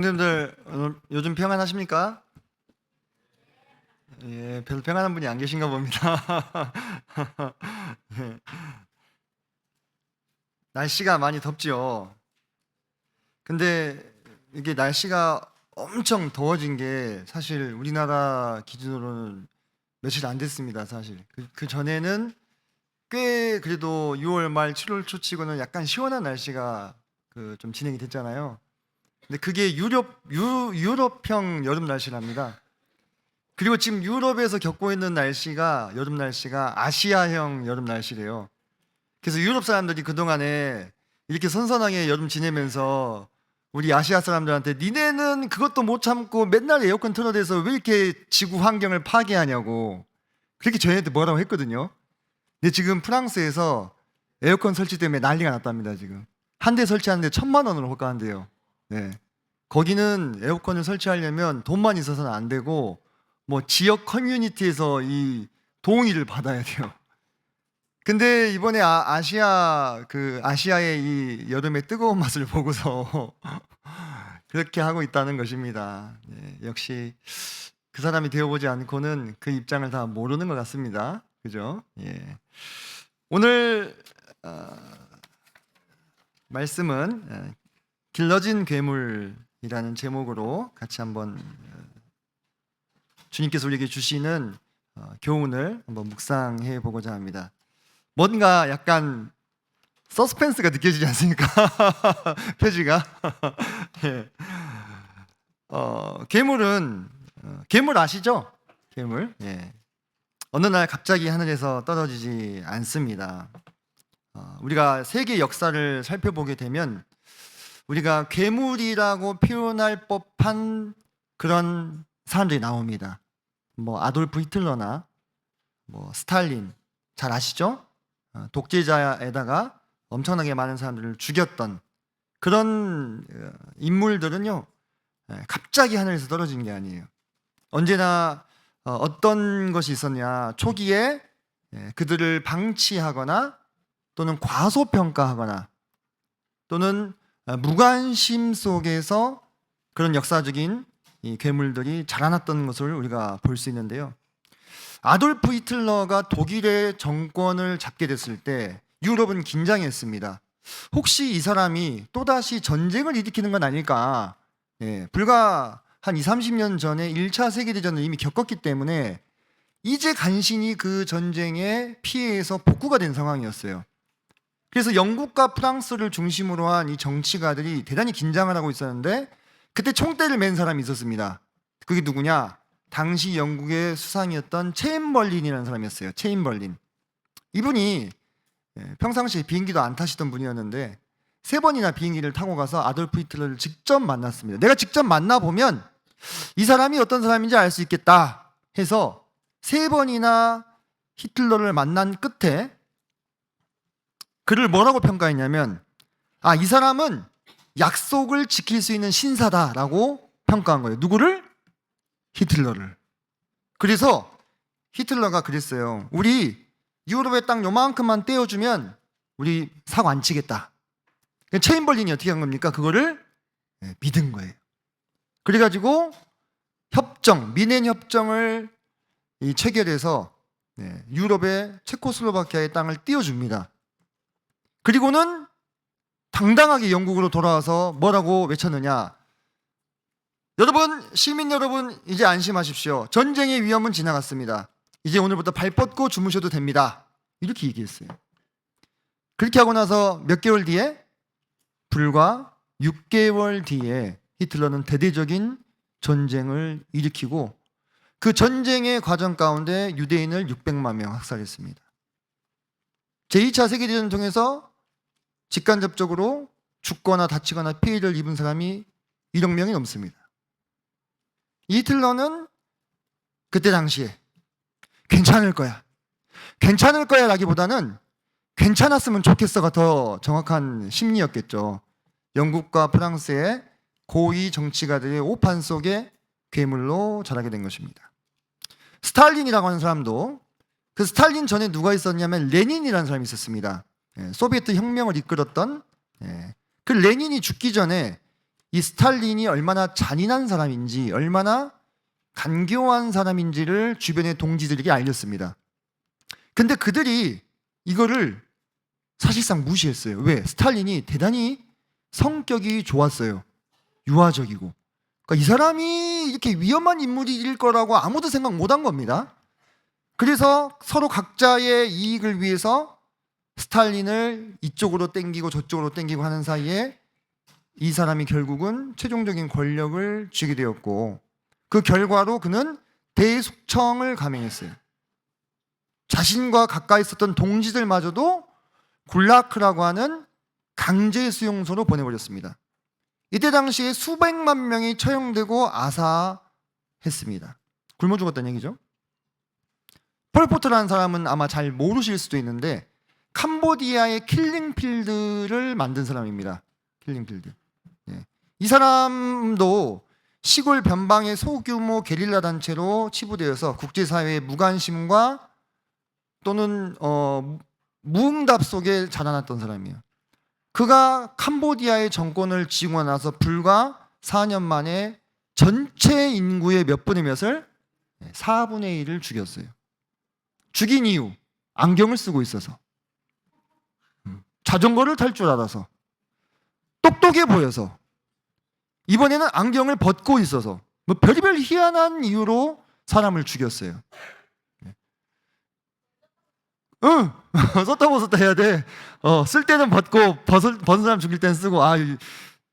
형님들 요즘 평안하십니까? 예, 별로 평안한 분이 안 계신가 봅니다. 예, 날씨가 많이 덥죠. 근데 이게 날씨가 엄청 더워진 게 사실 우리나라 기준으로는 며칠 안 됐습니다, 사실. 그 전에는 꽤 그래도 6월 말 7월 초 치고는 약간 시원한 날씨가 좀 진행이 됐잖아요. 근데 그게 유럽형 여름 날씨랍니다. 그리고 지금 유럽에서 겪고 있는 날씨가 여름 날씨가 아시아형 여름 날씨래요. 그래서 유럽 사람들이 그동안에 이렇게 선선하게 여름 지내면서 우리 아시아 사람들한테 니네는 그것도 못 참고 맨날 에어컨 틀어대서 왜 이렇게 지구 환경을 파괴하냐고 그렇게 저희한테 뭐라고 했거든요. 근데 지금 프랑스에서 에어컨 설치 때문에 난리가 났답니다. 지금 한 대 설치하는데 1,000만 원으로 호가한대요. 네. 거기는 에어컨을 설치하려면 돈만 있어서는 안 되고 뭐 지역 커뮤니티에서 이 동의를 받아야 돼요. 근데 이번에 아시아의 이 여름의 뜨거운 맛을 보고서 그렇게 하고 있다는 것입니다. 네, 역시 그 사람이 되어보지 않고는 그 입장을 다 모르는 것 같습니다. 그죠? 예. 오늘 말씀은 길러진 괴물이라는 제목으로 같이 한번 주님께서 우리에게 주시는 교훈을 한번 묵상해 보고자 합니다. 뭔가 약간 서스펜스가 느껴지지 않습니까? 표지가. 예. 괴물 아시죠? 괴물. 예. 어느 날 갑자기 하늘에서 떨어지지 않습니다. 우리가 세계 역사를 살펴보게 되면 우리가 괴물이라고 표현할 법한 그런 사람들이 나옵니다. 뭐 아돌프 히틀러나 뭐 스탈린 잘 아시죠? 독재자에다가 엄청나게 많은 사람들을 죽였던 그런 인물들은요 갑자기 하늘에서 떨어진 게 아니에요. 언제나 어떤 것이 있었냐, 초기에 그들을 방치하거나 또는 과소평가하거나 또는 무관심 속에서 그런 역사적인 이 괴물들이 자라났던 것을 우리가 볼 수 있는데요. 아돌프 히틀러가 독일의 정권을 잡게 됐을 때 유럽은 긴장했습니다. 혹시 이 사람이 또다시 전쟁을 일으키는 건 아닐까? 불과 한 20, 30년 전에 1차 세계대전을 이미 겪었기 때문에 이제 간신히 그 전쟁의 피해에서 복구가 된 상황이었어요. 그래서 영국과 프랑스를 중심으로 한 이 정치가들이 대단히 긴장을 하고 있었는데 그때 총대를 맨 사람이 있었습니다. 그게 누구냐? 당시 영국의 수상이었던 체인벌린이라는 사람이었어요. 체인벌린. 이분이 평상시에 비행기도 안 타시던 분이었는데 3번이나 비행기를 타고 가서 아돌프 히틀러를 직접 만났습니다. 내가 직접 만나보면 이 사람이 어떤 사람인지 알 수 있겠다 해서 3번이나 히틀러를 만난 끝에 그를 뭐라고 평가했냐면 이 사람은 약속을 지킬 수 있는 신사다라고 평가한 거예요. 누구를? 히틀러를. 그래서 히틀러가 그랬어요. 우리 유럽의 땅 요만큼만 떼어주면 우리 사고 안 치겠다. 체인벌린이 어떻게 한 겁니까? 그거를 믿은 거예요. 그래가지고 미넨 협정을 체결해서 유럽의 체코슬로바키아의 땅을 띄워줍니다. 그리고는 당당하게 영국으로 돌아와서 뭐라고 외쳤느냐? 여러분, 시민 여러분, 이제 안심하십시오. 전쟁의 위험은 지나갔습니다. 이제 오늘부터 발 뻗고 주무셔도 됩니다. 이렇게 얘기했어요. 그렇게 하고 나서 몇 개월 뒤에, 불과 6개월 뒤에 히틀러는 대대적인 전쟁을 일으키고 그 전쟁의 과정 가운데 유대인을 600만 명 학살했습니다. 제2차 세계대전을 통해서 직간접적으로 죽거나 다치거나 피해를 입은 사람이 1억 명이 넘습니다. 히틀러는 그때 당시에 괜찮을 거야 라기보다는 괜찮았으면 좋겠어가 더 정확한 심리였겠죠. 영국과 프랑스의 고위 정치가들의 오판 속에 괴물로 자라게 된 것입니다. 스탈린이라고 하는 사람도 그 스탈린 전에 누가 있었냐면 레닌이라는 사람이 있었습니다. 소비에트 혁명을 이끌었던 그 레닌이 죽기 전에 이 스탈린이 얼마나 잔인한 사람인지, 얼마나 간교한 사람인지를 주변의 동지들에게 알렸습니다. 근데 그들이 이거를 사실상 무시했어요. 왜? 스탈린이 대단히 성격이 좋았어요. 유아적이고. 그러니까 이 사람이 이렇게 위험한 인물일 거라고 아무도 생각 못한 겁니다. 그래서 서로 각자의 이익을 위해서 스탈린을 이쪽으로 땡기고 저쪽으로 땡기고 하는 사이에 이 사람이 결국은 최종적인 권력을 쥐게 되었고, 그 결과로 그는 대속청을 감행했어요. 자신과 가까이 있었던 동지들마저도 굴라크라고 하는 강제 수용소로 보내버렸습니다. 이때 당시에 수백만 명이 처형되고 아사했습니다. 굶어 죽었다는 얘기죠. 폴포트라는 사람은 아마 잘 모르실 수도 있는데 캄보디아의 킬링필드를 만든 사람입니다. 킬링필드. 예. 이 사람도 시골 변방의 소규모 게릴라 단체로 치부되어서 국제사회의 무관심과 또는 무응답 속에 자라났던 사람이에요. 그가 캄보디아의 정권을 쥐고 나서 불과 4년 만에 전체 인구의 몇 분의 몇을? 4분의 1을 죽였어요. 죽인 이유, 안경을 쓰고 있어서, 자전거를 탈 줄 알아서, 똑똑해 보여서, 이번에는 안경을 벗고 있어서, 뭐 별의별 희한한 이유로 사람을 죽였어요. 응, 썼다 벗었다 해야 돼. 쓸 때는 벗고 벗은 사람 죽일 때는 쓰고.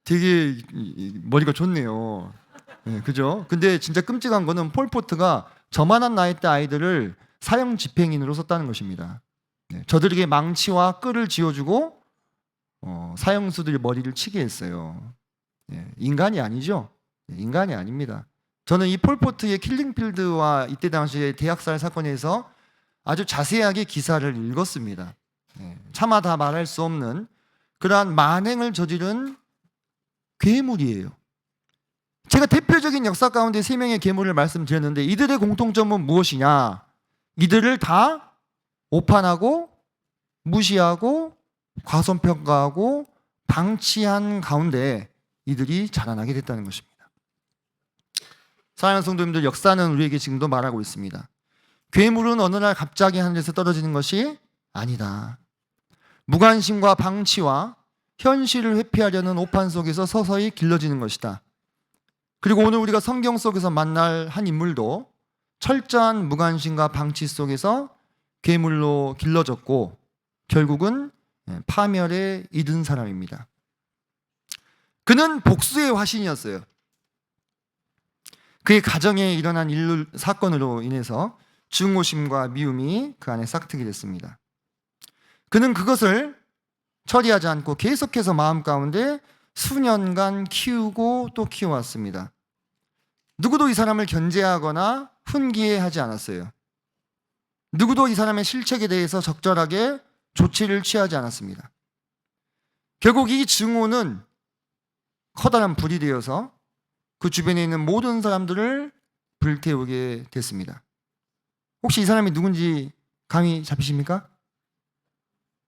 되게 머리가 좋네요. 네, 그죠? 근데 진짜 끔찍한 거는 폴포트가 저만한 나이 때 아이들을 사형 집행인으로 썼다는 것입니다. 네, 저들에게 망치와 끌을 쥐어주고 사형수들의 머리를 치게 했어요. 네, 인간이 아니죠? 네, 인간이 아닙니다. 저는 이 폴포트의 킬링필드와 이때 당시의 대학살 사건에서 아주 자세하게 기사를 읽었습니다. 차마 다 말할 수 없는 그러한 만행을 저지른 괴물이에요. 제가 대표적인 역사 가운데 3명의 괴물을 말씀드렸는데 이들의 공통점은 무엇이냐? 이들을 다 오판하고 무시하고 과소평가하고 방치한 가운데 이들이 자라나게 됐다는 것입니다. 사랑하는 성도님들, 역사는 우리에게 지금도 말하고 있습니다. 괴물은 어느 날 갑자기 하늘에서 떨어지는 것이 아니다. 무관심과 방치와 현실을 회피하려는 오판 속에서 서서히 길러지는 것이다. 그리고 오늘 우리가 성경 속에서 만날 한 인물도 철저한 무관심과 방치 속에서 괴물로 길러졌고 결국은 파멸에 이른 사람입니다. 그는 복수의 화신이었어요. 그의 가정에 일어난 사건으로 인해서 증오심과 미움이 그 안에 싹트게 됐습니다. 그는 그것을 처리하지 않고 계속해서 마음 가운데 수년간 키우고 또 키워왔습니다. 누구도 이 사람을 견제하거나 훈계하지 않았어요. 누구도 이 사람의 실책에 대해서 적절하게 조치를 취하지 않았습니다. 결국 이 증오는 커다란 불이 되어서 그 주변에 있는 모든 사람들을 불태우게 됐습니다. 혹시 이 사람이 누군지 감이 잡히십니까?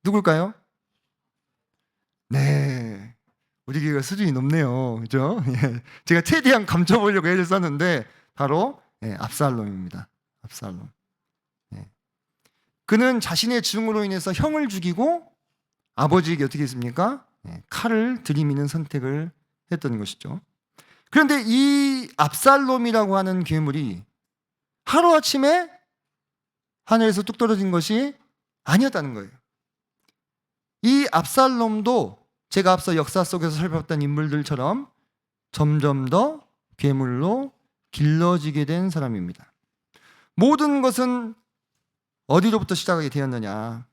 누굴까요? 네, 우리 교회가 수준이 높네요. 그죠? 제가 최대한 감춰보려고 애를 썼는데 바로 압살롬입니다. 압살롬. 그는 자신의 증오로 인해서 형을 죽이고 아버지에게 어떻게 했습니까? 칼을 들이미는 선택을 했던 것이죠. 그런데 이 압살롬이라고 하는 괴물이 하루아침에 하늘에서 뚝 떨어진 것이 아니었다는 거예요. 이 압살롬도 제가 앞서 역사 속에서 살펴봤던 인물들처럼 점점 더 괴물로 길러지게 된 사람입니다. 모든 것은 어디로부터 시작하게 되었느냐?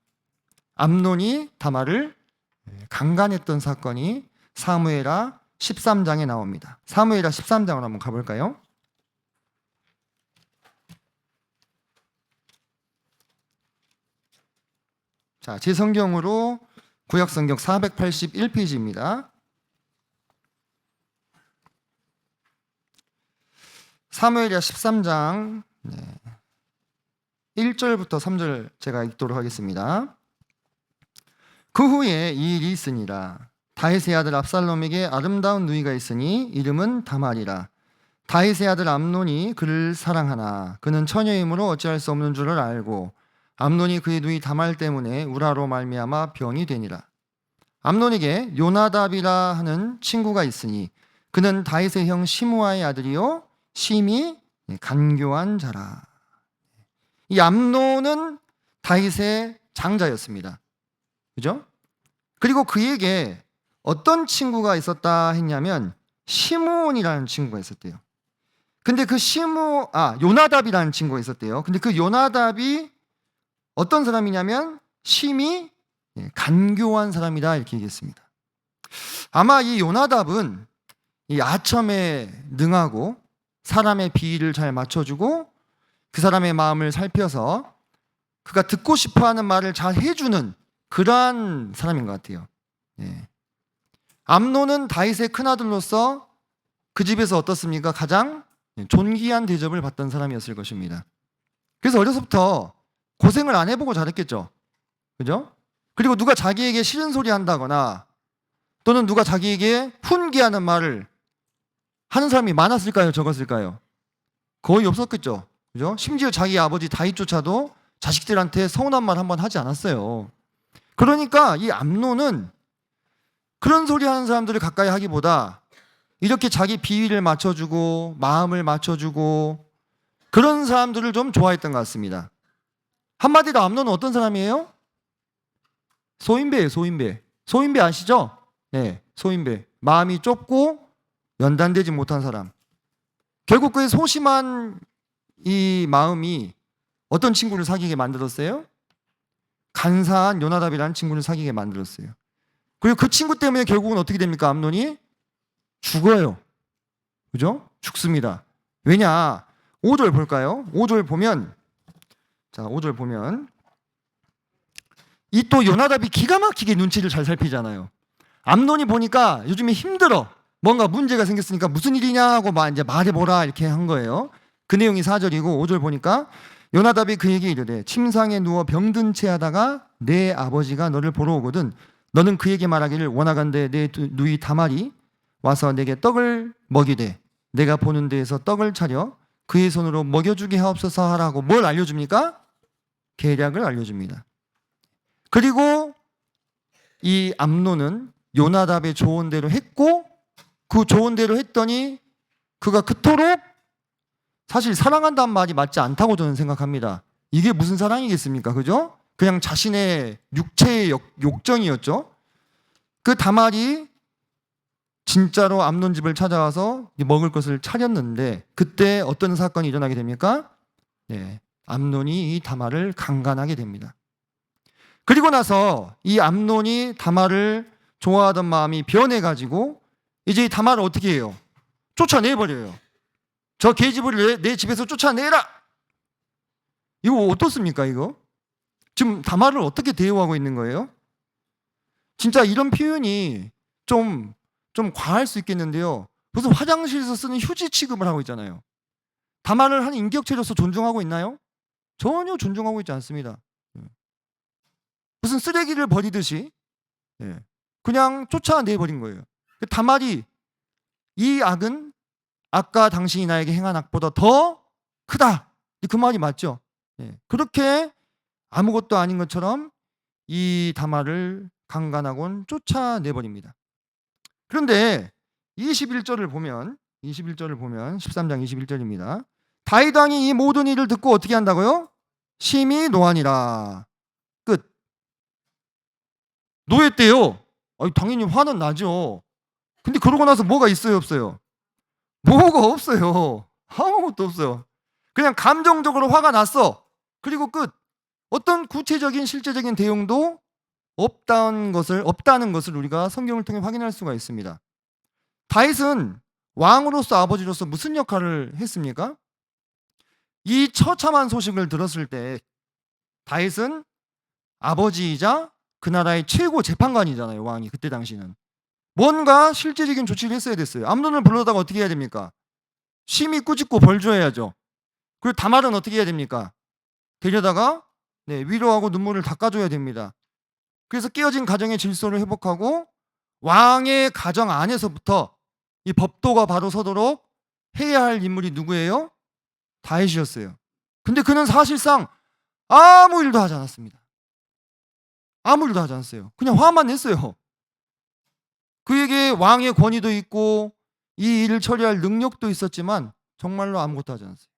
암논이 다말을 강간했던 사건이 사무엘하 13장에 나옵니다. 사무엘하 13장으로 한번 가볼까요? 자, 제 성경으로 구약 성경 481페이지입니다. 사무엘하 13장 1절부터 3절 제가 읽도록 하겠습니다. 그 후에 이 일이 있으니라. 다윗의 아들 압살롬에게 아름다운 누이가 있으니 이름은 다말이라. 다윗의 아들 암논이 그를 사랑하나 그는 처녀이므로 어찌할 수 없는 줄을 알고 암논이 그의 누이 다말 때문에 우라로 말미암아 병이 되니라. 암논에게 요나답이라 하는 친구가 있으니 그는 다윗의 형 시므아의 아들이요 심히 간교한 자라. 이 암논은 다윗의 장자였습니다. 그죠? 그리고 그에게 어떤 친구가 있었다 했냐면 시므온이라는 친구가 있었대요. 근데 그 요나답이라는 친구가 있었대요. 근데 그 요나답이 어떤 사람이냐면 심히 간교한 사람이다 이렇게 얘기했습니다. 아마 이 요나답은 이 아첨에 능하고 사람의 비위를 잘 맞춰주고 그 사람의 마음을 살펴서 그가 듣고 싶어하는 말을 잘 해주는 그러한 사람인 것 같아요. 암논은 다윗의 큰아들로서 그 집에서 어떻습니까? 가장 존귀한 대접을 받던 사람이었을 것입니다. 그래서 어려서부터 고생을 안 해보고 자랐겠죠. 그죠? 그리고 누가 자기에게 싫은 소리 한다거나 또는 누가 자기에게 훈계하는 말을 하는 사람이 많았을까요? 적었을까요? 거의 없었겠죠. 그죠? 심지어 자기 아버지 다윗조차도 자식들한테 서운한 말 한번 하지 않았어요. 그러니까 이 암논은 그런 소리 하는 사람들을 가까이 하기보다 이렇게 자기 비위를 맞춰주고 마음을 맞춰주고 그런 사람들을 좀 좋아했던 것 같습니다. 한마디로 암논은 어떤 사람이에요? 소인배예요. 소인배 아시죠? 네, 소인배. 마음이 좁고 연단되지 못한 사람. 결국 그 소심한 이 마음이 어떤 친구를 사귀게 만들었어요? 간사한 요나답이라는 친구를 사귀게 만들었어요. 그리고 그 친구 때문에 결국은 어떻게 됩니까? 암논이 죽어요. 그죠? 죽습니다. 왜냐? 5절 볼까요? 5절 보면 이 또 요나답이 기가 막히게 눈치를 잘 살피잖아요. 암논이 보니까 요즘에 힘들어. 뭔가 문제가 생겼으니까 무슨 일이냐 하고 이제 말해보라 이렇게 한 거예요. 그 내용이 4절이고 5절 보니까 요나답이 그에게 이르되 침상에 누워 병든 채 하다가 내 아버지가 너를 보러 오거든 너는 그에게 말하기를 원하건대 내 누이 다말이 와서 내게 떡을 먹이되 내가 보는 데에서 떡을 차려 그의 손으로 먹여주게 하옵소서 하라고 뭘 알려줍니까? 계략을 알려줍니다. 그리고 이 암논은 요나답의 조언대로 했고 그 조언대로 했더니 그가 그토록 사실 사랑한다는 말이 맞지 않다고 저는 생각합니다. 이게 무슨 사랑이겠습니까? 그죠? 그냥 자신의 육체의 욕정이었죠. 그 다말이 진짜로 암논 집을 찾아와서 먹을 것을 차렸는데 그때 어떤 사건이 일어나게 됩니까? 암논이 이 다말을 강간하게 됩니다. 그리고 나서 이 암논이 다말을 좋아하던 마음이 변해가지고 이제 이 다말을 어떻게 해요? 쫓아내버려요. 저 계집을 내 집에서 쫓아내라! 이거 어떻습니까 이거? 지금 다말을 어떻게 대우하고 있는 거예요? 진짜 이런 표현이 좀 과할 수 있겠는데요. 무슨 화장실에서 쓰는 휴지 취급을 하고 있잖아요. 다말을 한 인격체로서 존중하고 있나요? 전혀 존중하고 있지 않습니다. 무슨 쓰레기를 버리듯이 그냥 쫓아내버린 거예요. 다말이 이 악은 아까 당신이 나에게 행한 악보다 더 크다. 그 말이 맞죠? 그렇게 아무것도 아닌 것처럼 이 다말을 강간하곤 쫓아내버립니다. 그런데 21절을 보면 13장 21절입니다. 다윗 왕이 이 모든 일을 듣고 어떻게 한다고요? 심히 노하니라. 끝. 노했대요. 당연히 화는 나죠. 근데 그러고 나서 뭐가 있어요, 없어요? 뭐가 없어요. 아무것도 없어요. 그냥 감정적으로 화가 났어. 그리고 끝. 어떤 구체적인 실제적인 대응도 없다는 것을 우리가 성경을 통해 확인할 수가 있습니다. 다윗은 왕으로서 아버지로서 무슨 역할을 했습니까? 이 처참한 소식을 들었을 때 다윗은 아버지이자 그 나라의 최고 재판관이잖아요. 왕이 그때 당시는. 뭔가 실제적인 조치를 했어야 됐어요. 암논을 불러다가 어떻게 해야 됩니까? 심히 꾸짖고 벌 줘야죠. 그리고 다말은 어떻게 해야 됩니까? 데려다가 위로하고 눈물을 닦아줘야 됩니다. 그래서 깨어진 가정의 질서를 회복하고 왕의 가정 안에서부터 이 법도가 바로 서도록 해야 할 인물이 누구예요? 다윗이었어요. 근데 그는 사실상 아무 일도 하지 않았습니다. 아무 일도 하지 않았어요. 그냥 화만 냈어요. 그에게 왕의 권위도 있고 이 일을 처리할 능력도 있었지만 정말로 아무것도 하지 않았어요.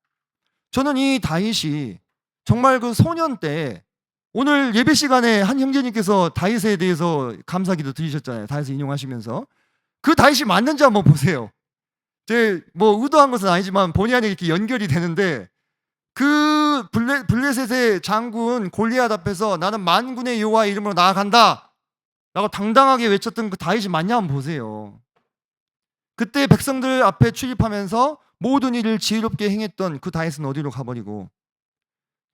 저는 이 다윗이 정말 그 소년 때, 오늘 예배 시간에 한 형제님께서 다윗에 대해서 감사기도 드리셨잖아요. 다윗을 인용하시면서 그 다윗이 맞는지 한번 보세요. 제 뭐 의도한 것은 아니지만 본의 아니게 이렇게 연결이 되는데, 그 블레셋의 장군 골리앗 앞에서 나는 만군의 여호와 이름으로 나아간다 라고 당당하게 외쳤던 그 다윗이 맞냐 한번 보세요. 그때 백성들 앞에 출입하면서 모든 일을 지혜롭게 행했던 그 다윗은 어디로 가버리고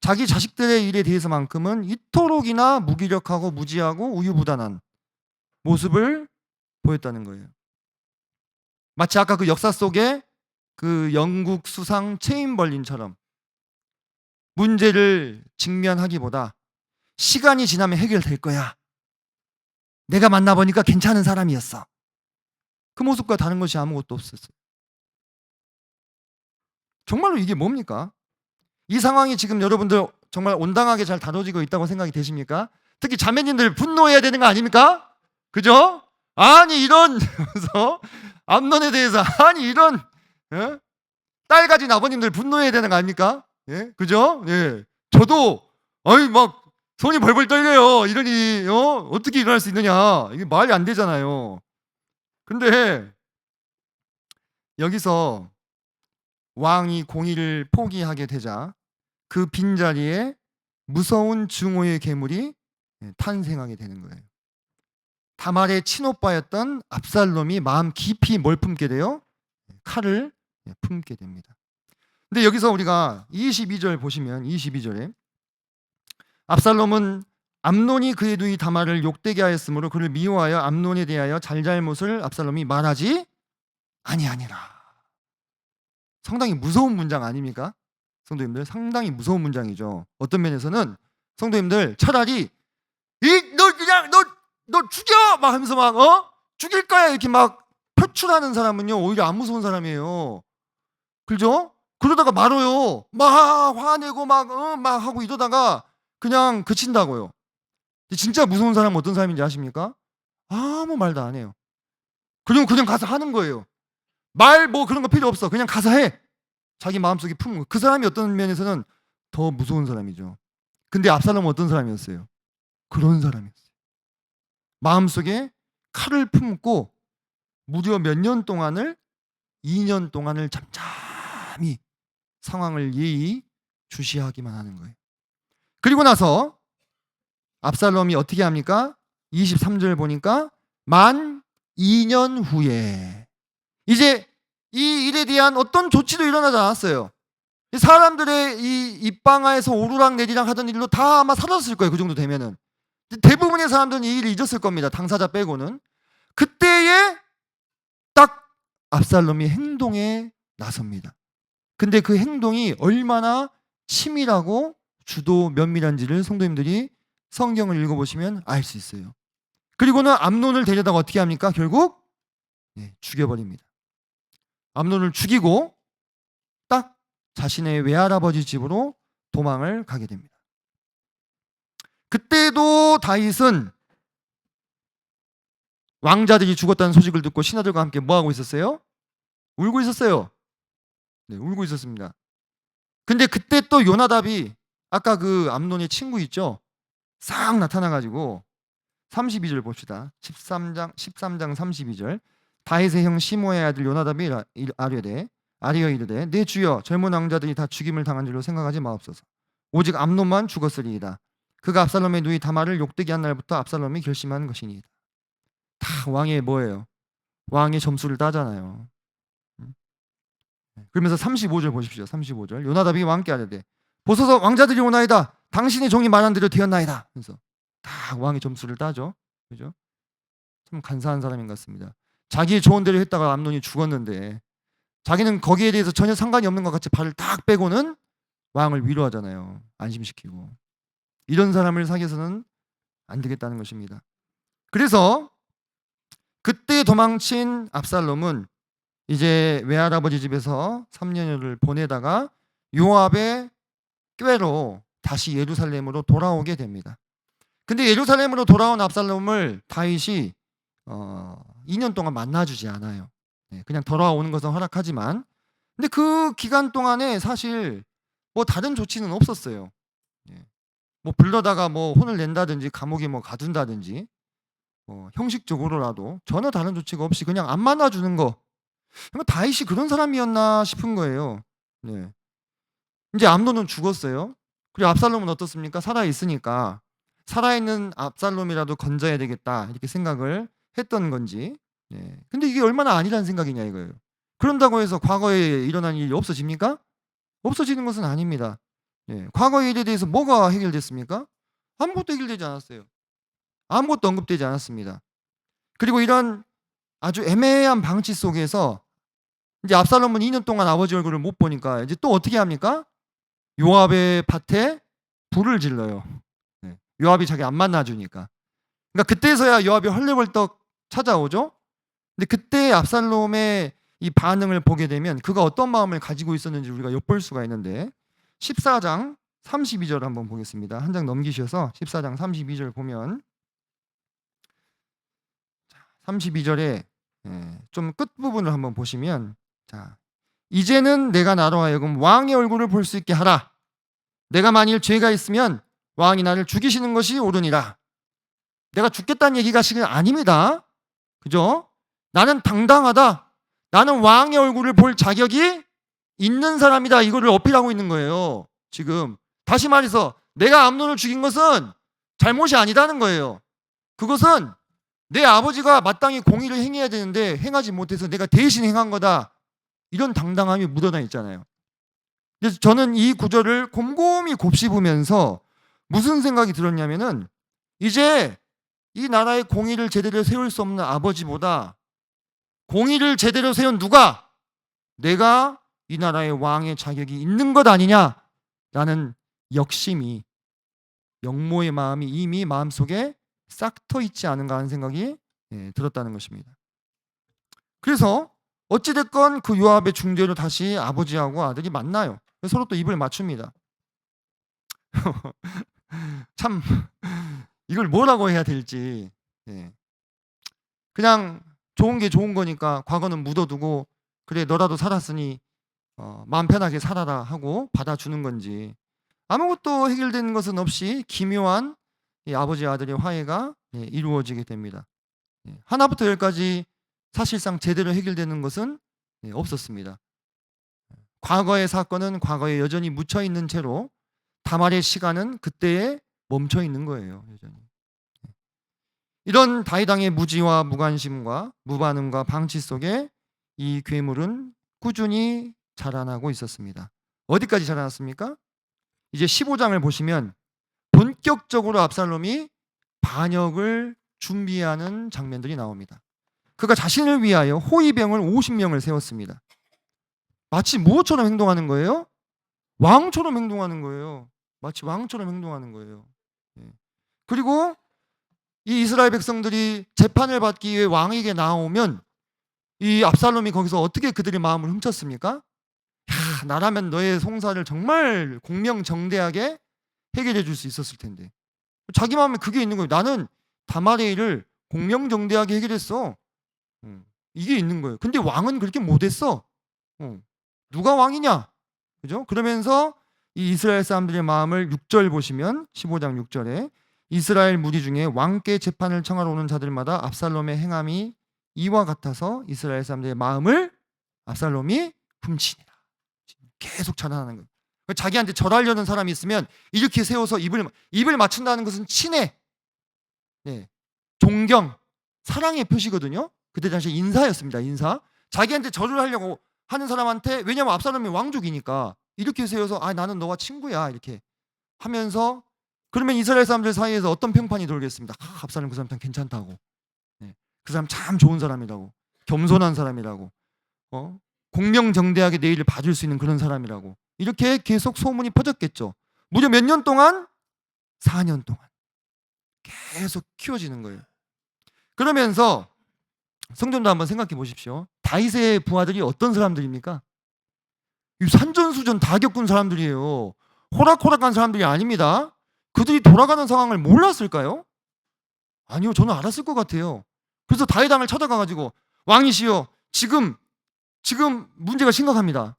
자기 자식들의 일에 대해서만큼은 이토록이나 무기력하고 무지하고 우유부단한 모습을 보였다는 거예요. 마치 아까 그 역사 속에 그 영국 수상 체인벌린처럼 문제를 직면하기보다 시간이 지나면 해결될 거야, 내가 만나보니까 괜찮은 사람이었어, 그 모습과 다른 것이 아무것도 없었어요. 정말로 이게 뭡니까? 이 상황이 지금 여러분들 정말 온당하게 잘 다뤄지고 있다고 생각이 되십니까? 특히 자매님들 분노해야 되는 거 아닙니까? 그죠? 아니 이런 그래서 암논에 대해서 아니 이런 딸 가진 아버님들 분노해야 되는 거 아닙니까? 예? 그죠? 예. 저도 아니 막 손이 벌벌 떨려요. 이러니 어떻게 일어날 수 있느냐? 이게 말이 안 되잖아요. 근데 여기서 왕이 공의를 포기하게 되자 그 빈자리에 무서운 증오의 괴물이 탄생하게 되는 거예요. 다말의 친오빠였던 압살롬이 마음 깊이 뭘 품게 돼요? 칼을 품게 됩니다. 근데 여기서 우리가 22절 보시면 22절에 압살롬은 암논이 그의 누이 다말을 욕되게 하였으므로 그를 미워하여 암논에 대하여 잘잘못을 압살롬이 말하지 아니하니라. 상당히 무서운 문장 아닙니까? 성도님들, 상당히 무서운 문장이죠. 어떤 면에서는 성도님들 차라리 너 그냥 너 죽여 막 하면서 막 죽일 거야 이렇게 막 표출하는 사람은요 오히려 안 무서운 사람이에요. 그죠? 그러다가 말아요. 막 화내고 막 하고 이러다가 그냥 그친다고요. 진짜 무서운 사람은 어떤 사람인지 아십니까? 아무 말도 안 해요. 그리고 그냥 가서 하는 거예요. 말 뭐 그런 거 필요 없어. 그냥 가서 해. 자기 마음속에 품은 거. 그 사람이 어떤 면에서는 더 무서운 사람이죠. 근데 압살롬은 어떤 사람이었어요? 그런 사람이었어요. 마음속에 칼을 품고 무려 몇 년 동안을 2년 동안을 잠잠히 상황을 예의 주시하기만 하는 거예요. 그리고 나서 압살롬이 어떻게 합니까? 23절 보니까 만 2년 후에 이제 이 일에 대한 어떤 조치도 일어나지 않았어요. 사람들의 이 입방아에서 오르락내리락 하던 일로 다 아마 사라졌을 거예요. 그 정도 되면은 대부분의 사람들은 이 일을 잊었을 겁니다. 당사자 빼고는. 그때에 딱 압살롬이 행동에 나섭니다. 근데 그 행동이 얼마나 치밀하고 주도 면밀한지를 성도님들이 성경을 읽어보시면 알 수 있어요. 그리고는 암논을 데려다가 어떻게 합니까? 결국 죽여버립니다. 암논을 죽이고 딱 자신의 외할아버지 집으로 도망을 가게 됩니다. 그때도 다윗은 왕자들이 죽었다는 소식을 듣고 신하들과 함께 뭐하고 있었어요? 울고 있었어요. 네, 울고 있었습니다. 근데 그때 또 요나답이 아까 그 암논의 친구 있죠? 싹 나타나가지고 32절 봅시다. 13장 32절. 다윗의 형 시므의 아들 요나답이 아뢰어 이르되 내 주여 젊은 왕자들이 다 죽임을 당한 줄로 생각하지 마옵소서. 오직 암논만 죽었으리이다. 그가 압살롬의 누이 다말을 욕되게 한 날부터 압살롬이 결심한 것이니이다. 다 왕의 뭐예요? 왕의 점수를 따잖아요. 그러면서 35절 보십시오. 35절. 요나답이 왕께 아뢰되 보소서 왕자들이 오나이다. 당신의 종이 말한 대로 되었나이다. 그래서 다 왕의 점수를 따죠. 그죠? 참 간사한 사람인 것 같습니다. 자기의 좋은 대로 했다가 암논이 죽었는데 자기는 거기에 대해서 전혀 상관이 없는 것 같이 발을 딱 빼고는 왕을 위로하잖아요. 안심시키고. 이런 사람을 사귀어서는 안 되겠다는 것입니다. 그래서 그때 도망친 압살롬은 이제 외할아버지 집에서 3년여를 보내다가 요압의 꾀로 다시 예루살렘으로 돌아오게 됩니다. 근데 예루살렘으로 돌아온 압살롬을 다윗이 2년 동안 만나주지 않아요. 그냥 돌아오는 것은 허락하지만, 근데 그 기간 동안에 사실 뭐 다른 조치는 없었어요. 뭐 불러다가 뭐 혼을 낸다든지 감옥에 뭐 가둔다든지 형식적으로라도 전혀 다른 조치가 없이 그냥 안 만나주는 거. 다윗이 그런 사람이었나 싶은 거예요. 네. 이제 암논은 죽었어요. 그리고 압살롬은 어떻습니까? 살아 있으니까 살아있는 압살롬이라도 건져야 되겠다 이렇게 생각을 했던 건지. 근데 이게 얼마나 아니라는 생각이냐 이거예요. 그런다고 해서 과거에 일어난 일이 없어집니까? 없어지는 것은 아닙니다. 과거의 일에 대해서 뭐가 해결됐습니까? 아무것도 해결되지 않았어요. 아무것도 언급되지 않았습니다. 그리고 이런 아주 애매한 방치 속에서 이제 압살롬은 2년 동안 아버지 얼굴을 못 보니까 이제 또 어떻게 합니까? 요압의 밭에 불을 질러요. 요압이 자기 안 만나주니까. 그러니까 그때서야 요압이 헐레벌떡 찾아오죠. 근데 그때 압살롬의 이 반응을 보게 되면 그가 어떤 마음을 가지고 있었는지 우리가 엿볼 수가 있는데 14장 32절 한번 보겠습니다. 한 장 넘기셔서 14장 32절 보면 32절에 좀 끝부분을 한번 보시면 자, 이제는 내가 나로 하여금 왕의 얼굴을 볼 수 있게 하라. 내가 만일 죄가 있으면 왕이 나를 죽이시는 것이 옳으니라. 내가 죽겠다는 얘기가 지금 아닙니다. 그죠? 나는 당당하다. 나는 왕의 얼굴을 볼 자격이 있는 사람이다. 이거를 어필하고 있는 거예요. 지금 다시 말해서 내가 암논을 죽인 것은 잘못이 아니다는 거예요. 그것은 내 아버지가 마땅히 공의를 행해야 되는데 행하지 못해서 내가 대신 행한 거다. 이런 당당함이 묻어나 있잖아요. 그래서 저는 이 구절을 곰곰이 곱씹으면서 무슨 생각이 들었냐면은 이제 이 나라의 공의를 제대로 세울 수 없는 아버지보다 공의를 제대로 세운 누가? 내가 이 나라의 왕의 자격이 있는 것 아니냐라는 역심이, 역모의 마음이 이미 마음속에 싹 터 있지 않은가 하는 생각이 들었다는 것입니다. 그래서 어찌됐건 그 요압의 중재로 다시 아버지하고 아들이 만나요. 서로 또 입을 맞춥니다. 참 이걸 뭐라고 해야 될지. 그냥 좋은 게 좋은 거니까 과거는 묻어두고 그래 너라도 살았으니 마음 편하게 살아라 하고 받아주는 건지, 아무것도 해결되는 것은 없이 기묘한 이 아버지 아들의 화해가 이루어지게 됩니다. 하나부터 열까지 사실상 제대로 해결되는 것은 없었습니다. 과거의 사건은 과거에 여전히 묻혀있는 채로 다말의 시간은 그때에 멈춰있는 거예요. 여전히. 이런 다윗 왕의 무지와 무관심과 무반응과 방치 속에 이 괴물은 꾸준히 자라나고 있었습니다. 어디까지 자라났습니까? 이제 15장을 보시면 본격적으로 압살롬이 반역을 준비하는 장면들이 나옵니다. 그가 자신을 위하여 호위병을 50명을 세웠습니다. 마치 무엇처럼 행동하는 거예요? 왕처럼 행동하는 거예요. 마치 왕처럼 행동하는 거예요. 그리고 이 이스라엘 백성들이 재판을 받기 위해 왕에게 나오면 이 압살롬이 거기서 어떻게 그들의 마음을 훔쳤습니까? 야, 나라면 너의 송사를 정말 공명정대하게 해결해 줄 수 있었을 텐데. 자기 마음에 그게 있는 거예요. 나는 다말의 일을 공명정대하게 해결했어. 이게 있는 거예요. 근데 왕은 그렇게 못했어. 누가 왕이냐? 그죠? 그러면서 이 이스라엘 사람들의 마음을 6절 보시면 15장 6절에 이스라엘 무리 중에 왕께 재판을 청하러 오는 자들마다 압살롬의 행함이 이와 같아서 이스라엘 사람들의 마음을 압살롬이 훔치니라. 계속 자라나는 거예요. 자기한테 절하려는 사람이 있으면 이렇게 세워서 입을 맞춘다는 것은 친애, 존경, 사랑의 표시거든요. 그때 당시 인사였습니다. 인사. 자기한테 절을 하려고 하는 사람한테, 왜냐하면 압살롬이 왕족이니까 이렇게 세워서 나는 너와 친구야 이렇게 하면서, 그러면 이스라엘 사람들 사이에서 어떤 평판이 돌겠습니다. 압살롬 그 사람 참 괜찮다고, 그 사람 참 좋은 사람이라고, 겸손한 사람이라고, 공명정대하게 내 일을 봐줄 수 있는 그런 사람이라고, 이렇게 계속 소문이 퍼졌겠죠. 무려 몇 년 동안? 4년 동안 계속 키워지는 거예요. 그러면서 성도님도 한번 생각해 보십시오. 다윗의 부하들이 어떤 사람들입니까? 이 산전수전 다 겪은 사람들이에요. 호락호락한 사람들이 아닙니다. 그들이 돌아가는 상황을 몰랐을까요? 아니요, 저는 알았을 것 같아요. 그래서 다윗 왕을 찾아가가지고 왕이시여, 지금 문제가 심각합니다.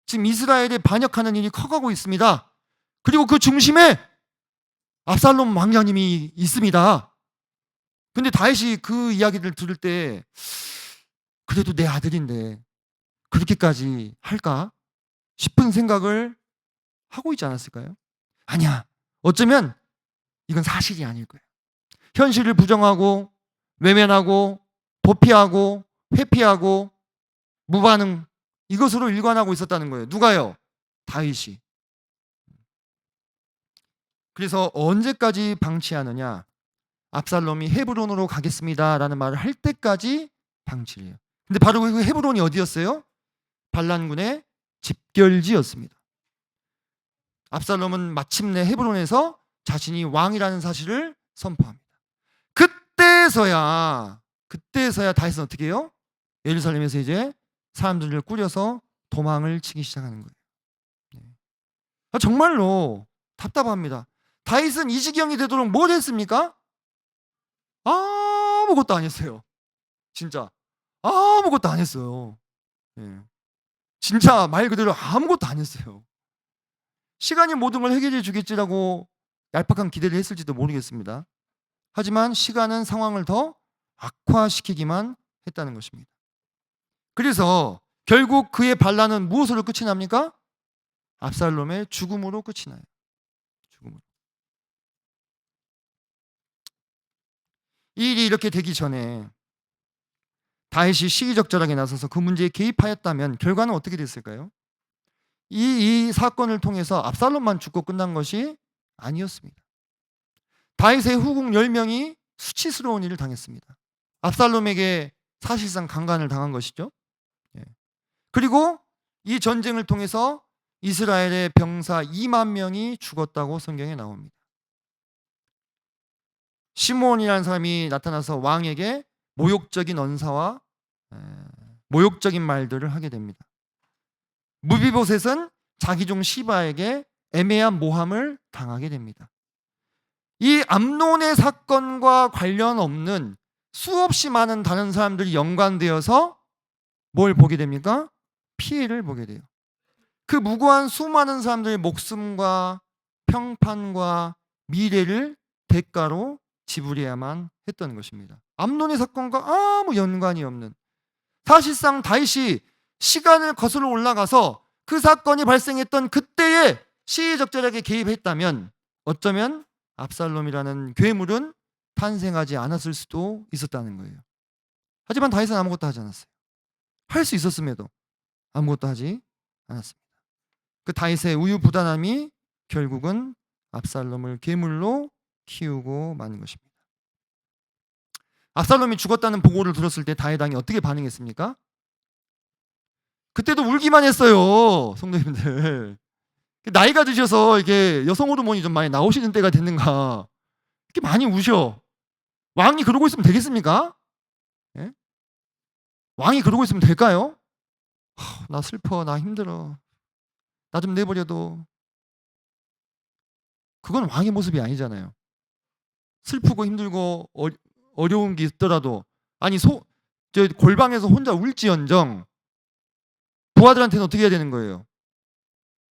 지금 이스라엘에 반역하는 일이 커가고 있습니다. 그리고 그 중심에 압살롬 왕자님이 있습니다. 근데 다윗이 그 이야기를 들을 때 그래도 내 아들인데 그렇게까지 할까 싶은 생각을 하고 있지 않았을까요? 아니야. 어쩌면 이건 사실이 아닐 거예요. 현실을 부정하고 외면하고 도피하고 회피하고 무반응, 이것으로 일관하고 있었다는 거예요. 누가요? 다윗이. 그래서 언제까지 방치하느냐? 압살롬이 헤브론으로 가겠습니다라는 말을 할 때까지 방치를 해요. 근데 바로 그 헤브론이 어디였어요? 반란군의 집결지였습니다. 압살롬은 마침내 헤브론에서 자신이 왕이라는 사실을 선포합니다. 그때서야 다윗은 어떻게 해요? 예루살렘에서 이제 사람들을 꾸려서 도망을 치기 시작하는 거예요. 정말로 답답합니다. 다윗은 이 지경이 되도록 뭘 했습니까? 아무것도 안 했어요. 진짜 아무것도 안 했어요. 진짜 말 그대로 아무것도 안 했어요. 시간이 모든 걸 해결해 주겠지라고 얄팍한 기대를 했을지도 모르겠습니다. 하지만 시간은 상황을 더 악화시키기만 했다는 것입니다. 그래서 결국 그의 반란은 무엇으로 끝이 납니까? 압살롬의 죽음으로 끝이 나요. 죽음으로. 이 일이 이렇게 되기 전에 다윗이 시기적절하게 나서서 그 문제에 개입하였다면 결과는 어떻게 됐을까요? 이 사건을 통해서 압살롬만 죽고 끝난 것이 아니었습니다. 다윗의 후궁 10명이 수치스러운 일을 당했습니다. 압살롬에게 사실상 강간을 당한 것이죠. 그리고 이 전쟁을 통해서 이스라엘의 병사 2만 명이 죽었다고 성경에 나옵니다. 시므온이라는 사람이 나타나서 왕에게 모욕적인 언사와 모욕적인 말들을 하게 됩니다. 무비보셋은 자기 종 시바에게 애매한 모함을 당하게 됩니다. 이 암논의 사건과 관련 없는 수없이 많은 다른 사람들이 연관되어서 뭘 보게 됩니까? 피해를 보게 돼요. 그 무고한 수많은 사람들의 목숨과 평판과 미래를 대가로 지불해야만 했던 것입니다. 암논의 사건과 아무 연관이 없는, 사실상 다윗이 시간을 거슬러 올라가서 그 사건이 발생했던 그때에 시의적절하게 개입했다면 어쩌면 압살롬이라는 괴물은 탄생하지 않았을 수도 있었다는 거예요. 하지만 다윗은 아무것도 하지 않았어요. 할 수 있었음에도 아무것도 하지 않았습니다. 그 다윗의 우유부단함이 결국은 압살롬을 괴물로 키우고 마는 것입니다. 압살롬이 죽었다는 보고를 들었을 때 다윗 왕이 어떻게 반응했습니까? 그때도 울기만 했어요, 성도님들. 나이가 드셔서 이게 여성 호르몬이 좀 많이 나오시는 때가 됐는가, 이렇게 많이 우셔. 왕이 그러고 있으면 되겠습니까? 예? 왕이 그러고 있으면 될까요? 나 슬퍼, 나 힘들어, 나 좀 내버려둬. 그건 왕의 모습이 아니잖아요. 슬프고 힘들고 어려운 게 있더라도, 아니 저 골방에서 혼자 울지언정 부하들한테는 어떻게 해야 되는 거예요?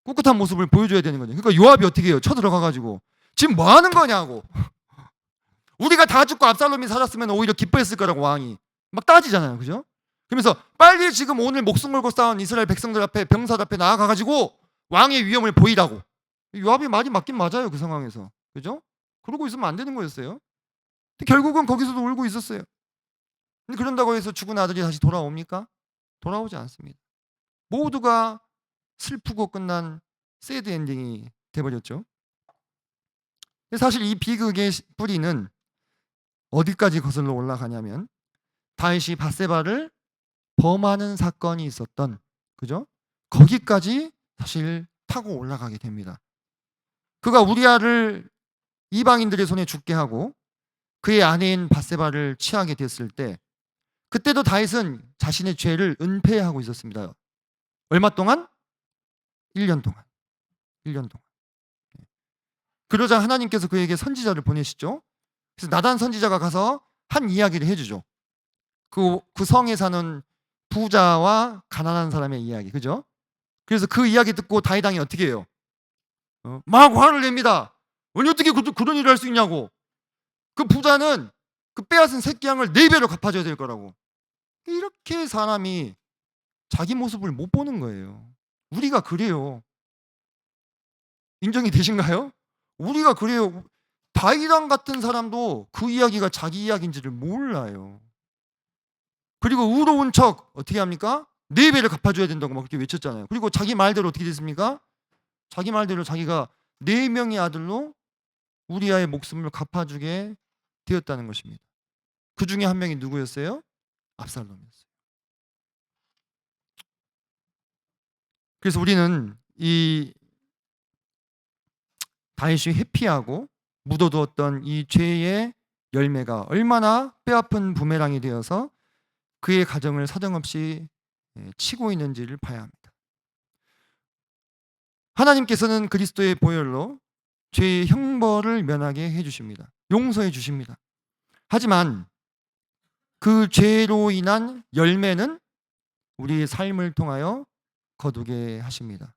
꿋꿋한 모습을 보여줘야 되는 거죠. 그러니까 요압이 어떻게 해요? 쳐들어가가지고 지금 뭐 하는 거냐고. 우리가 다 죽고 압살롬이 살았으면 오히려 기뻐했을 거라고 왕이 막 따지잖아요. 그죠? 그러면서 빨리 지금 오늘 목숨 걸고 싸운 이스라엘 백성들 앞에, 병사들 앞에 나아가가지고 왕의 위엄을 보이라고. 요압이 말이 맞긴 맞아요. 그 상황에서. 그죠? 그러고 있으면 안 되는 거였어요. 근데 결국은 거기서도 울고 있었어요. 근데 그런다고 해서 죽은 아들이 다시 돌아옵니까? 돌아오지 않습니다. 모두가 슬프고 끝난 새드 엔딩이 돼버렸죠. 사실 이 비극의 뿌리는 어디까지 거슬러 올라가냐면 다윗이 밧세바를 범하는 사건이 있었던, 그죠? 거기까지 사실 타고 올라가게 됩니다. 그가 우리아를 이방인들의 손에 죽게 하고 그의 아내인 밧세바를 취하게 됐을 때 그때도 다윗은 자신의 죄를 은폐하고 있었습니다. 얼마 동안? 1년 동안. 1년 동안. 그러자 하나님께서 그에게 선지자를 보내시죠. 그래서 나단 선지자가 가서 한 이야기를 해주죠. 그 성에 사는 부자와 가난한 사람의 이야기, 그죠? 그래서 그 이야기 듣고 다윗 왕이 어떻게 해요? 막 화를 냅니다. 아니 어떻게 그런 일을 할 수 있냐고. 그 부자는 그 빼앗은 새끼 양을 4배로 갚아줘야 될 거라고. 이렇게 사람이 자기 모습을 못 보는 거예요. 우리가 그래요. 인정이 되신가요? 우리가 그래요. 다윗 왕 같은 사람도 그 이야기가 자기 이야기인지를 몰라요. 그리고 의로운 척 어떻게 합니까? 4배를 갚아줘야 된다고 막 그렇게 외쳤잖아요. 그리고 자기 말대로 어떻게 됐습니까? 자기 말대로 자기가 4명의 아들로 우리아의 목숨을 갚아주게 되었다는 것입니다. 그 중에 한 명이 누구였어요? 압살롬이었어요. 그래서 우리는 이 다윗이 회피하고 묻어두었던 이 죄의 열매가 얼마나 뼈아픈 부메랑이 되어서 그의 가정을 사정없이 치고 있는지를 봐야 합니다. 하나님께서는 그리스도의 보혈로 죄의 형벌을 면하게 해주십니다. 용서해 주십니다. 하지만 그 죄로 인한 열매는 우리의 삶을 통하여 거두게 하십니다.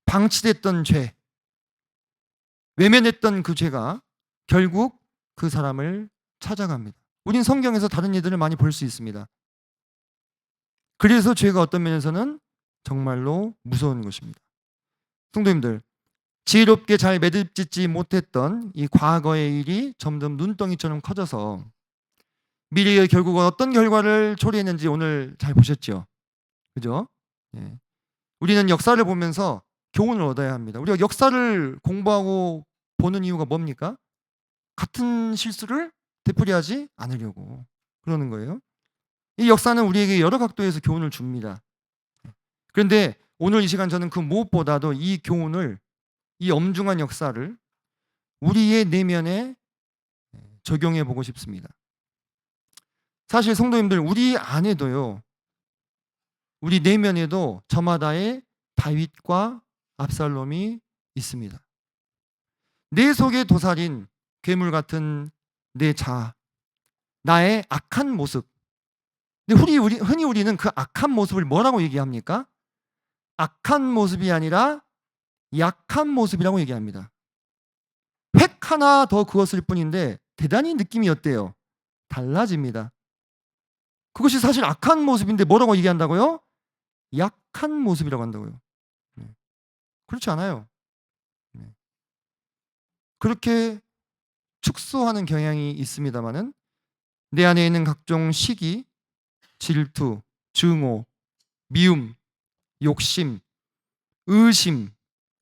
방치됐던 죄, 외면했던 그 죄가 결국 그 사람을 찾아갑니다. 우린 성경에서 다른 예들을 많이 볼 수 있습니다. 그래서 죄가 어떤 면에서는 정말로 무서운 것입니다. 성도님들, 지혜롭게 잘 매듭짓지 못했던 이 과거의 일이 점점 눈덩이처럼 커져서 미래의 결국은 어떤 결과를 초래했는지 오늘 잘 보셨죠? 그죠? 예. 우리는 역사를 보면서 교훈을 얻어야 합니다. 우리가 역사를 공부하고 보는 이유가 뭡니까? 같은 실수를 되풀이하지 않으려고 그러는 거예요. 이 역사는 우리에게 여러 각도에서 교훈을 줍니다. 그런데 오늘 이 시간 저는 그 무엇보다도 이 교훈을, 이 엄중한 역사를 우리의 내면에 적용해 보고 싶습니다. 사실 성도님들, 우리 안에도요, 우리 내면에도 저마다의 다윗과 압살롬이 있습니다. 내 속에 도살인 괴물 같은 내 자아, 나의 악한 모습. 근데 흔히 우리는 그 악한 모습을 뭐라고 얘기합니까? 악한 모습이 아니라 약한 모습이라고 얘기합니다. 획 하나 더 그었을 뿐인데 대단히 느낌이 어때요? 달라집니다. 그것이 사실 악한 모습인데 뭐라고 얘기한다고요? 약한 모습이라고 한다고요. 그렇지 않아요. 그렇게 축소하는 경향이 있습니다만은 내 안에 있는 각종 시기, 질투, 증오, 미움, 욕심, 의심,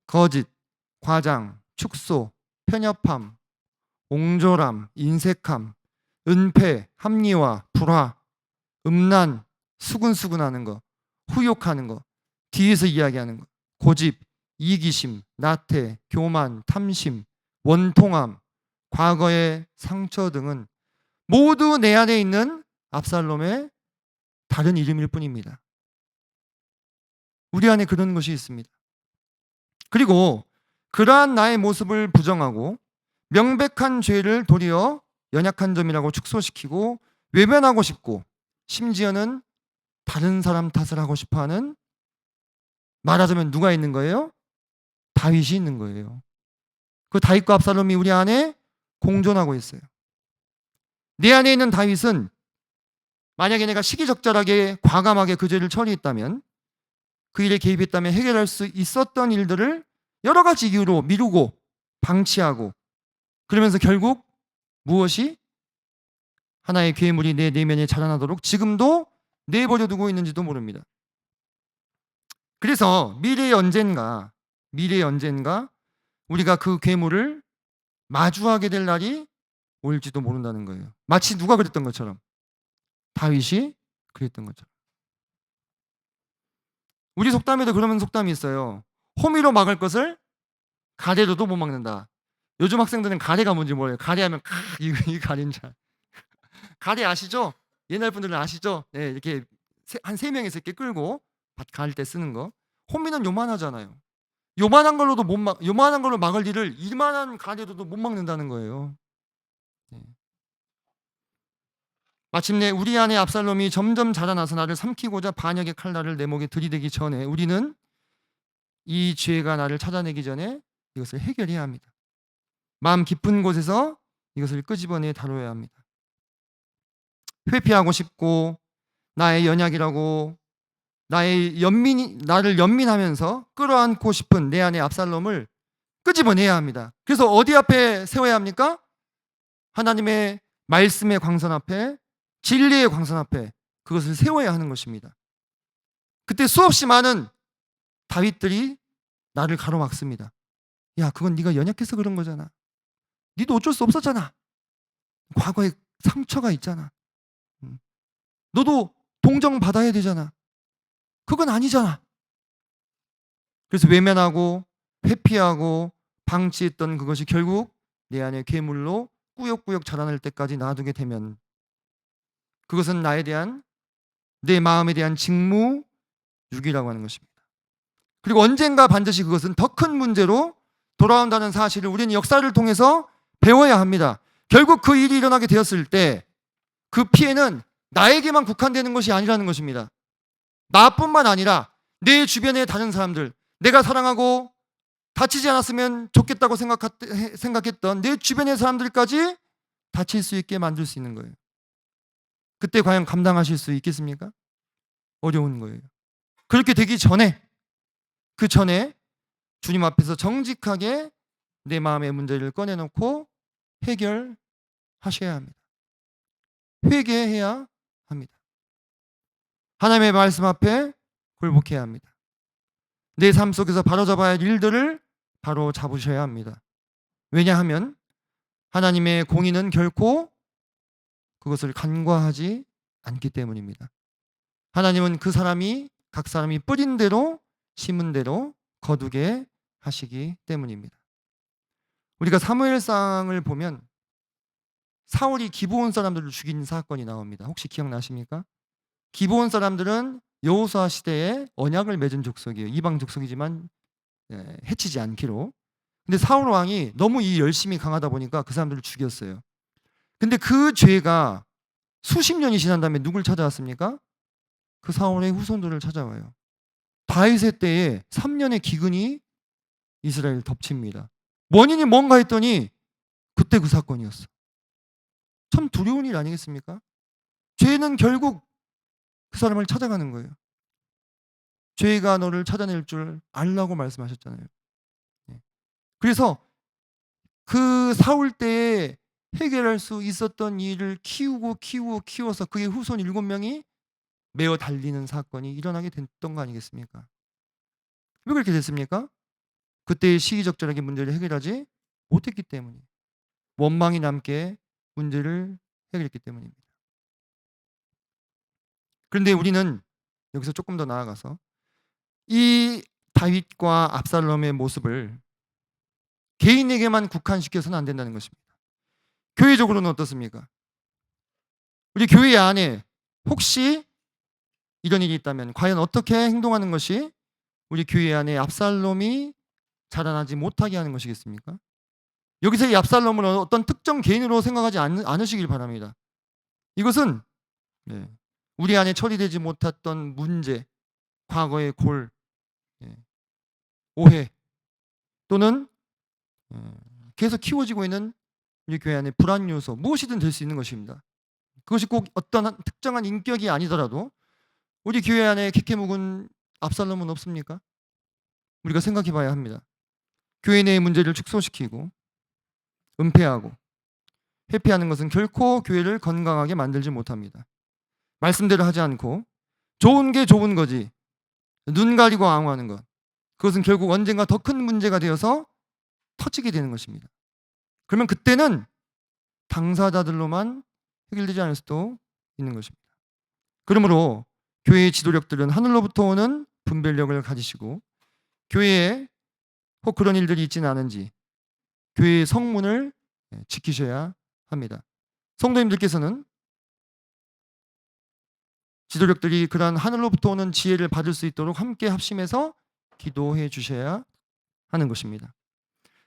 거짓, 과장, 축소, 편협함, 옹졸함, 인색함, 은폐, 합리화, 불화, 음란, 수근수근하는 거, 후욕하는 거, 뒤에서 이야기하는 거, 고집, 이기심, 나태, 교만, 탐심, 원통함, 과거의 상처 등은 모두 내 안에 있는 압살롬의 다른 이름일 뿐입니다. 우리 안에 그런 것이 있습니다. 그리고 그러한 나의 모습을 부정하고 명백한 죄를 도리어 연약한 점이라고 축소시키고 외면하고 싶고 심지어는 다른 사람 탓을 하고 싶어하는, 말하자면 누가 있는 거예요? 다윗이 있는 거예요. 그 다윗과 압살롬이 우리 안에 공존하고 있어요. 내 안에 있는 다윗은 만약에 내가 시기적절하게 과감하게 그 죄를 처리했다면, 그 일에 개입했다면 해결할 수 있었던 일들을 여러 가지 이유로 미루고 방치하고, 그러면서 결국 무엇이 하나의 괴물이 내 내면에 자라나도록 지금도 내버려 두고 있는지도 모릅니다. 그래서 미래에 언젠가 우리가 그 괴물을 마주하게 될 날이 올지도 모른다는 거예요. 마치 누가 그랬던 것처럼, 다윗이 그랬던 것처럼. 우리 속담에도 그런 속담이 있어요. 호미로 막을 것을 가래로도 못 막는다. 요즘 학생들은 가래가 뭔지 몰라요. 가래하면 이 가래인 줄. 가래 아시죠? 옛날 분들은 아시죠? 네, 이렇게 한 세 명이서 이렇게 끌고 밭 갈 때 쓰는 거. 호미는 요만하잖아요. 요만한 걸로 막을 일을 이만한 가지로도 못 막는다는 거예요. 네. 마침내 우리 안에 압살롬이 점점 자라나서 나를 삼키고자 반역의 칼날을 내 목에 들이대기 전에 우리는 이 죄가 나를 찾아내기 전에 이것을 해결해야 합니다. 마음 깊은 곳에서 이것을 끄집어내 다뤄야 합니다. 회피하고 싶고 나의 연약이라고 나를 연민하면서 끌어안고 싶은 내 안의 압살롬을 끄집어내야 합니다. 그래서 어디 앞에 세워야 합니까? 하나님의 말씀의 광선 앞에, 진리의 광선 앞에 그것을 세워야 하는 것입니다. 그때 수없이 많은 다윗들이 나를 가로막습니다. 야, 그건 네가 연약해서 그런 거잖아. 니도 어쩔 수 없었잖아. 과거에 상처가 있잖아. 너도 동정받아야 되잖아. 그건 아니잖아. 그래서 외면하고 회피하고 방치했던 그것이 결국 내 안에 괴물로 꾸역꾸역 자라날 때까지 놔두게 되면 그것은 내 마음에 대한 직무유기라고 하는 것입니다. 그리고 언젠가 반드시 그것은 더 큰 문제로 돌아온다는 사실을 우리는 역사를 통해서 배워야 합니다. 결국 그 일이 일어나게 되었을 때 그 피해는 나에게만 국한되는 것이 아니라는 것입니다. 나뿐만 아니라 내 주변의 다른 사람들, 내가 사랑하고 다치지 않았으면 좋겠다고 생각했던 내 주변의 사람들까지 다칠 수 있게 만들 수 있는 거예요. 그때 과연 감당하실 수 있겠습니까? 어려운 거예요. 그렇게 되기 전에, 그 전에 주님 앞에서 정직하게 내 마음의 문제를 꺼내놓고 해결하셔야 합니다. 회개해야 합니다. 하나님의 말씀 앞에 굴복해야 합니다. 내 삶 속에서 바로잡아야 할 일들을 바로 잡으셔야 합니다. 왜냐하면 하나님의 공의는 결코 그것을 간과하지 않기 때문입니다. 하나님은 각 사람이 뿌린 대로 심은 대로 거두게 하시기 때문입니다. 우리가 사무엘상을 보면 사울이 기브온 사람들을 죽인 사건이 나옵니다. 혹시 기억나십니까? 기브온 사람들은 여호수아 시대에 언약을 맺은 족속이에요. 이방 족속이지만 해치지 않기로. 근데 사울 왕이 너무 이 열심이 강하다 보니까 그 사람들을 죽였어요. 근데 그 죄가 수십 년이 지난 다음에 누굴 찾아왔습니까? 그 사울의 후손들을 찾아와요. 다윗의 때에 3년의 기근이 이스라엘을 덮칩니다. 원인이 뭔가 했더니 그때 그 사건이었어. 참 두려운 일 아니겠습니까? 죄는 결국 그 사람을 찾아가는 거예요. 죄가 너를 찾아낼 줄 알라고 말씀하셨잖아요. 그래서 그 사울 때에 해결할 수 있었던 일을 키워서 그의 후손 7명이 매어 달리는 사건이 일어나게 됐던 거 아니겠습니까? 왜 그렇게 됐습니까? 그때의 시기적절하게 문제를 해결하지 못했기 때문에 원망이 남게 문제를 해결했기 때문입니다. 그런데 우리는 여기서 조금 더 나아가서 이 다윗과 압살롬의 모습을 개인에게만 국한시켜서는 안 된다는 것입니다. 교회적으로는 어떻습니까? 우리 교회 안에 혹시 이런 일이 있다면 과연 어떻게 행동하는 것이 우리 교회 안에 압살롬이 자라나지 못하게 하는 것이겠습니까? 여기서 이 압살롬을 어떤 특정 개인으로 생각하지 않으시길 바랍니다. 이것은 우리 안에 처리되지 못했던 문제, 과거의 골, 오해 또는 계속 키워지고 있는 우리 교회 안에 불안 요소 무엇이든 될 수 있는 것입니다. 그것이 꼭 어떤 특정한 인격이 아니더라도 우리 교회 안에 캐캐 묵은 압살롬은 없습니까? 우리가 생각해 봐야 합니다. 교회 내의 문제를 축소시키고 은폐하고 회피하는 것은 결코 교회를 건강하게 만들지 못합니다. 말씀대로 하지 않고 좋은 게 좋은 거지 눈 가리고 앙호하는 것, 그것은 결국 언젠가 더 큰 문제가 되어서 터지게 되는 것입니다. 그러면 그때는 당사자들로만 해결되지 않을 수도 있는 것입니다. 그러므로 교회의 지도력들은 하늘로부터 오는 분별력을 가지시고 교회에 혹 그런 일들이 있지는 않은지 교회의 성문을 지키셔야 합니다. 성도님들께서는 지도력들이 그러한 하늘로부터 오는 지혜를 받을 수 있도록 함께 합심해서 기도해 주셔야 하는 것입니다.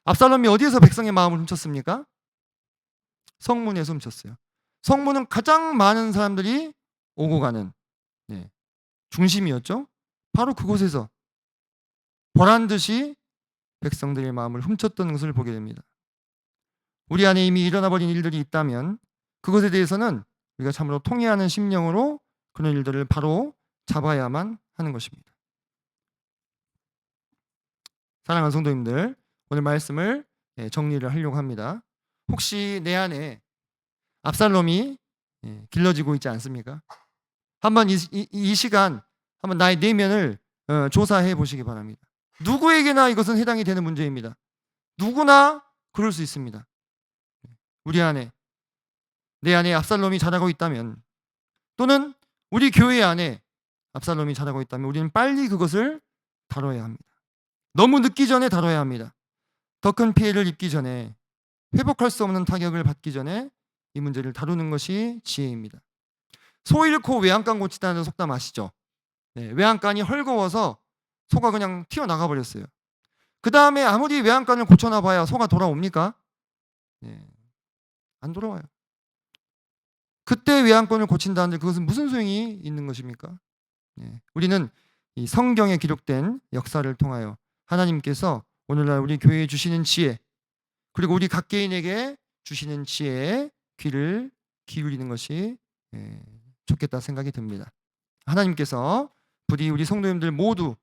압살롬이 어디에서 백성의 마음을 훔쳤습니까? 성문에서 훔쳤어요. 성문은 가장 많은 사람들이 오고 가는 중심이었죠. 바로 그곳에서 보란 듯이 백성들의 마음을 훔쳤던 것을 보게 됩니다. 우리 안에 이미 일어나 버린 일들이 있다면 그것에 대해서는 우리가 참으로 통회하는 심령으로 그런 일들을 바로 잡아야만 하는 것입니다. 사랑하는 성도님들, 오늘 말씀을 정리를 하려고 합니다. 혹시 내 안에 압살롬이 길러지고 있지 않습니까? 한번 이 시간 한번 나의 내면을 조사해 보시기 바랍니다. 누구에게나 이것은 해당이 되는 문제입니다. 누구나 그럴 수 있습니다. 우리 안에, 내 안에 압살롬이 자라고 있다면, 또는 우리 교회 안에 압살롬이 자라고 있다면 우리는 빨리 그것을 다뤄야 합니다. 너무 늦기 전에 다뤄야 합니다. 더 큰 피해를 입기 전에, 회복할 수 없는 타격을 받기 전에 이 문제를 다루는 것이 지혜입니다. 소 잃고 외양간 고치다는 속담 아시죠? 외양간이 헐거워서 소가 그냥 튀어나가 버렸어요. 그 다음에 아무리 외양간을 고쳐놔봐야 소가 돌아옵니까? 안 돌아와요. 그때 외양간을 고친다는데 그것은 무슨 소용이 있는 것입니까? 우리는 이 성경에 기록된 역사를 통하여 하나님께서 오늘날 우리 교회에 주시는 지혜, 그리고 우리 각 개인에게 주시는 지혜에 귀를 기울이는 것이 좋겠다 생각이 듭니다. 하나님께서 부디 우리 성도님들 모두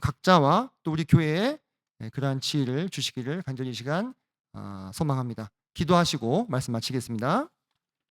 각자와 또 우리 교회에 그러한 지혜를 주시기를 간절히 이 시간 소망합니다. 기도하시고 말씀 마치겠습니다.